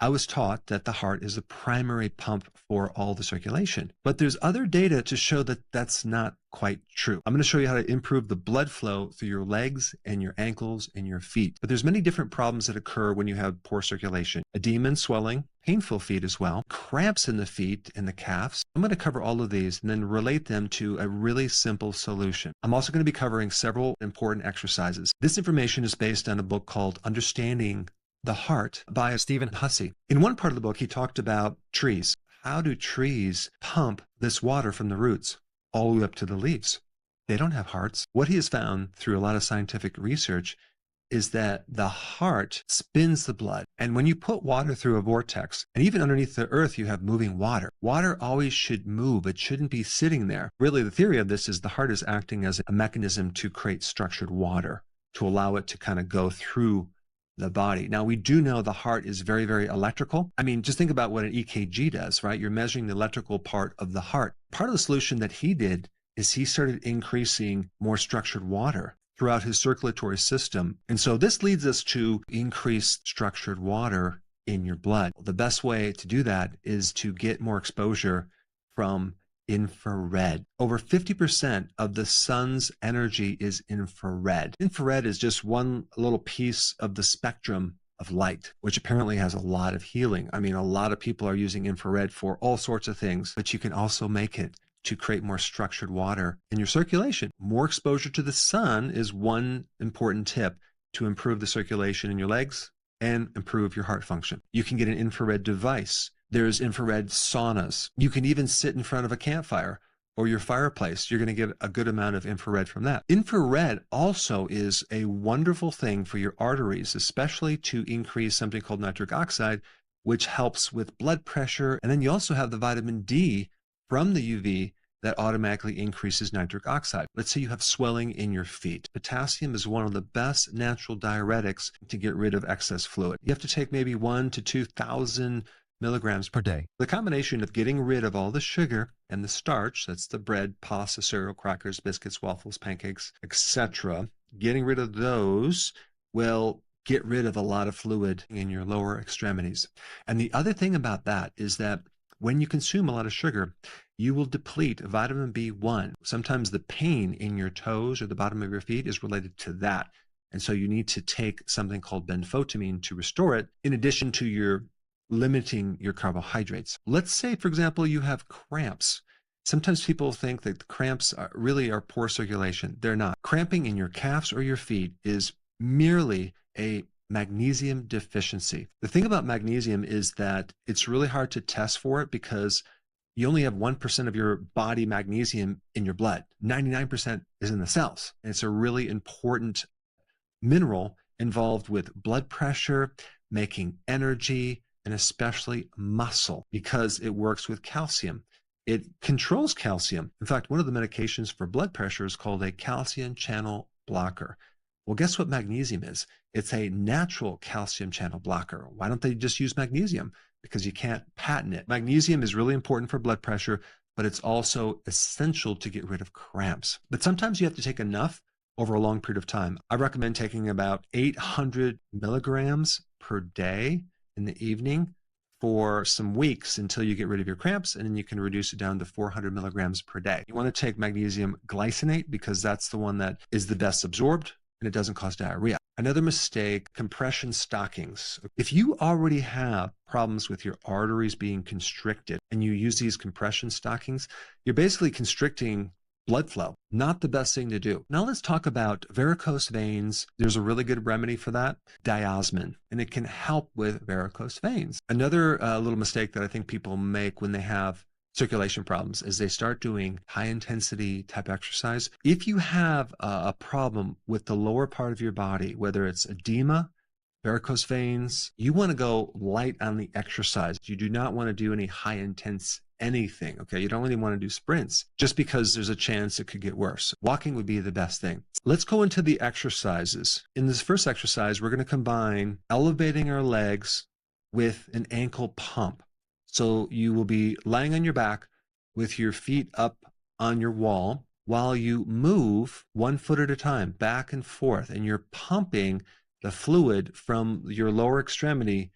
I was taught that the heart is the primary pump for all the circulation, but there's other data to show that that's not quite true. I'm going to show you how to improve the blood flow through your legs and your ankles and your feet. But there's many different problems that occur when you have poor circulation. Edema and swelling, painful feet as well, cramps in the feet and the calves. I'm going to cover all of these and then relate them to a really simple solution. I'm also going to be covering several important exercises. This information is based on a book called Understanding the Heart by Stephen Hussey. In one part of the book, he talked about trees. How do trees pump this water from the roots all the way up to the leaves? They don't have hearts. What he has found through a lot of scientific research is that the heart spins the blood. And when you put water through a vortex, and even underneath the earth, you have moving water. Water always should move. It shouldn't be sitting there. Really, the theory of this is the heart is acting as a mechanism to create structured water, to allow it to kind of go through the body. Now, we do know the heart is very, very electrical. I mean, just think about what an EKG does, right? You're measuring the electrical part of the heart. Part of the solution that he did is he started increasing more structured water throughout his circulatory system. And so this leads us to increased structured water in your blood. The best way to do that is to get more exposure from infrared. Over 50% of the sun's energy is infrared. Infrared is just one little piece of the spectrum of light, which apparently has a lot of healing. I mean, a lot of people are using infrared for all sorts of things, but you can also make it to create more structured water in your circulation. More exposure to the sun is one important tip to improve the circulation in your legs and improve your heart function. You can get an infrared device. There's infrared saunas. You can even sit in front of a campfire or your fireplace. You're going to get a good amount of infrared from that. Infrared also is a wonderful thing for your arteries, especially to increase something called nitric oxide, which helps with blood pressure. And then you also have the vitamin D from the UV that automatically increases nitric oxide. Let's say you have swelling in your feet. Potassium is one of the best natural diuretics to get rid of excess fluid. You have to take maybe 1,000 to 2,000 milligrams per day. The combination of getting rid of all the sugar and the starch, that's the bread, pasta, cereal, crackers, biscuits, waffles, pancakes, etc., getting rid of those will get rid of a lot of fluid in your lower extremities. And the other thing about that is that when you consume a lot of sugar, you will deplete vitamin B1. Sometimes the pain in your toes or the bottom of your feet is related to that. And so you need to take something called benfotiamine to restore it, in addition to your limiting your carbohydrates. Let's say, for example, you have cramps. Sometimes people think that the cramps really are poor circulation. They're not. Cramping in your calves or your feet is merely a magnesium deficiency. The thing about magnesium is that it's really hard to test for it because you only have 1% of your body magnesium in your blood. 99% is in the cells. And it's a really important mineral involved with blood pressure, making energy, and especially muscle, because it works with calcium. It controls calcium. In fact, one of the medications for blood pressure is called a calcium channel blocker. Well, guess what magnesium is? It's a natural calcium channel blocker. Why don't they just use magnesium? Because you can't patent it. Magnesium is really important for blood pressure, but it's also essential to get rid of cramps. But sometimes you have to take enough over a long period of time. I recommend taking about 800 milligrams per day in the evening for some weeks until you get rid of your cramps, and then you can reduce it down to 400 milligrams per day. You want to take magnesium glycinate because that's the one that is the best absorbed and it doesn't cause diarrhea. Another mistake, compression stockings. If you already have problems with your arteries being constricted and you use these compression stockings, you're basically constricting blood flow. Not the best thing to do. Now let's talk about varicose veins. There's a really good remedy for that, diosmin, and it can help with varicose veins. Another little mistake that I think people make when they have circulation problems is they start doing high intensity type exercise. If you have a problem with the lower part of your body, whether it's edema, varicose veins, you want to go light on the exercise. You do not want to do any high intense anything, okay? You don't really want to do sprints just because there's a chance it could get worse. Walking would be the best thing. Let's go into the exercises. In this first exercise, we're going to combine elevating our legs with an ankle pump. So you will be lying on your back with your feet up on your wall while you move 1 foot at a time, back and forth, and you're pumping the fluid from your lower extremity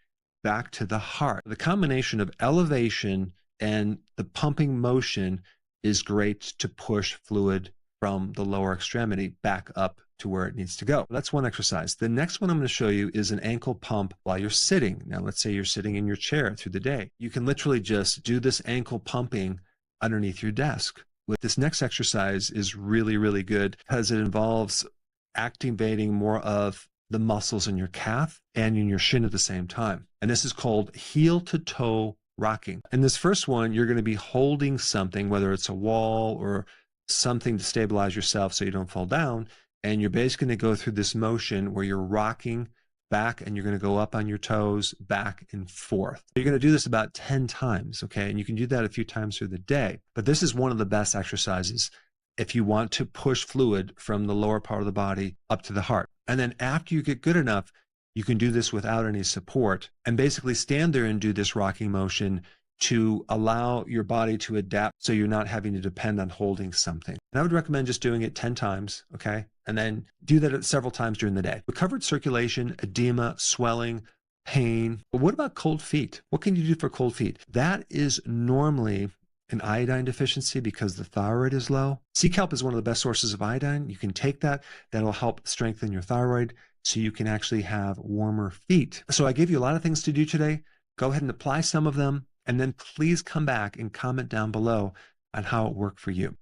back to the heart. The combination of elevation and the pumping motion is great to push fluid from the lower extremity back up to where it needs to go. That's one exercise. The next one I'm going to show you is an ankle pump while you're sitting. Now, let's say you're sitting in your chair through the day. You can literally just do this ankle pumping underneath your desk. This next exercise is really, really good because it involves activating more of the muscles in your calf and in your shin at the same time. And this is called heel to toe rocking. In this first one, you're going to be holding something, whether it's a wall or something to stabilize yourself so you don't fall down. And you're basically going to go through this motion where you're rocking back and you're going to go up on your toes, back and forth. You're going to do this about 10 times, okay? And you can do that a few times through the day. But this is one of the best exercises if you want to push fluid from the lower part of the body up to the heart. And then after you get good enough, you can do this without any support and basically stand there and do this rocking motion to allow your body to adapt so you're not having to depend on holding something. And I would recommend just doing it 10 times, okay? And then do that several times during the day. Recovered circulation, edema, swelling, pain. But what about cold feet? What can you do for cold feet? That is normally an iodine deficiency because the thyroid is low. Sea kelp is one of the best sources of iodine. You can take that. That'll help strengthen your thyroid so you can actually have warmer feet. So I gave you a lot of things to do today. Go ahead and apply some of them. And then please come back and comment down below on how it worked for you.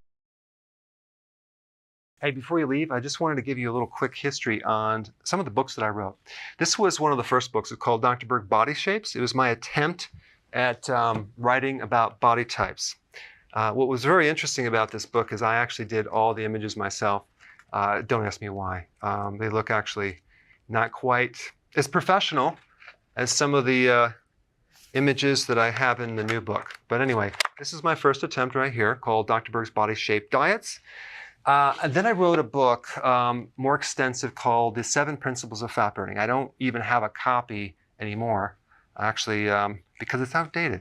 Hey, before you leave, I just wanted to give you a little quick history on some of the books that I wrote. This was one of the first books. It's called Dr. Berg Body Shapes. It was my attempt at writing about body types. What was very interesting about this book is I actually did all the images myself. Don't ask me why. They look actually not quite as professional as some of the images that I have in the new book. But anyway, this is my first attempt right here called Dr. Berg's Body Shape Diets. And then I wrote a book more extensive called The 7 Principles of Fat Burning. I don't even have a copy anymore, actually, because it's outdated.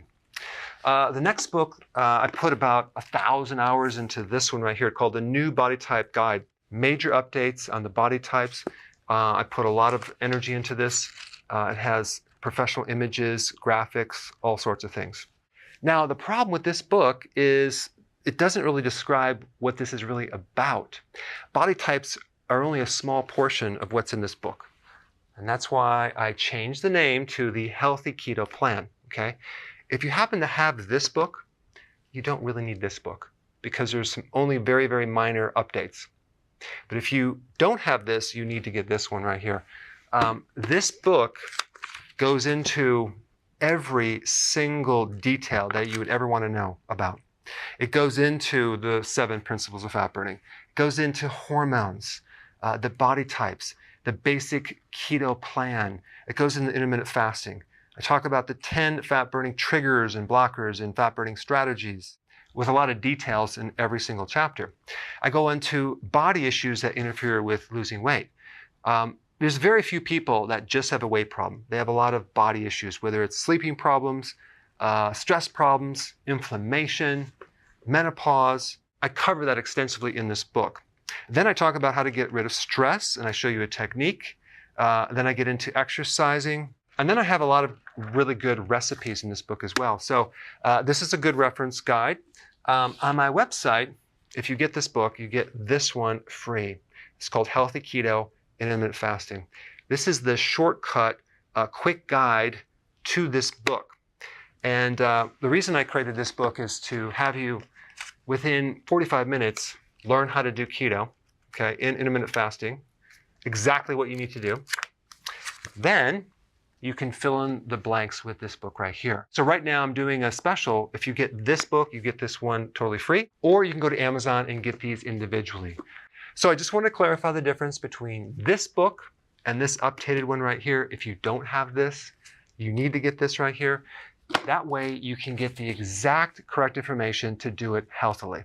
The next book, I put about 1,000 hours into this one right here called The New Body Type Guide. Major updates on the body types. I put a lot of energy into this. It has professional images, graphics, all sorts of things. Now, the problem with this book is it doesn't really describe what this is really about. Body types are only a small portion of what's in this book. And that's why I changed the name to the Healthy Keto Plan, okay? If you happen to have this book, you don't really need this book because there's some only very, very minor updates. But if you don't have this, you need to get this one right here. This book goes into every single detail that you would ever want to know about. It goes into the 7 principles of fat burning. It goes into hormones, the body types, the basic keto plan. It goes into intermittent fasting. I talk about the 10 fat burning triggers and blockers and fat burning strategies with a lot of details in every single chapter. I go into body issues that interfere with losing weight. There's very few people that just have a weight problem. They have a lot of body issues, whether it's sleeping problems, stress problems, inflammation, menopause. I cover that extensively in this book. Then I talk about how to get rid of stress, and I show you a technique. Then I get into exercising. And then I have a lot of really good recipes in this book as well. So this is a good reference guide. On my website, if you get this book, you get this one free. It's called Healthy Keto Intermittent Fasting. This is the shortcut, quick guide to this book. And the reason I created this book is to have you, within 45 minutes, learn how to do keto, okay, in intermittent fasting, exactly what you need to do. Then you can fill in the blanks with this book right here. So right now I'm doing a special. If you get this book, you get this one totally free, or you can go to Amazon and get these individually. So I just want to clarify the difference between this book and this updated one right here. If you don't have this, you need to get this right here. That way you can get the exact correct information to do it healthily.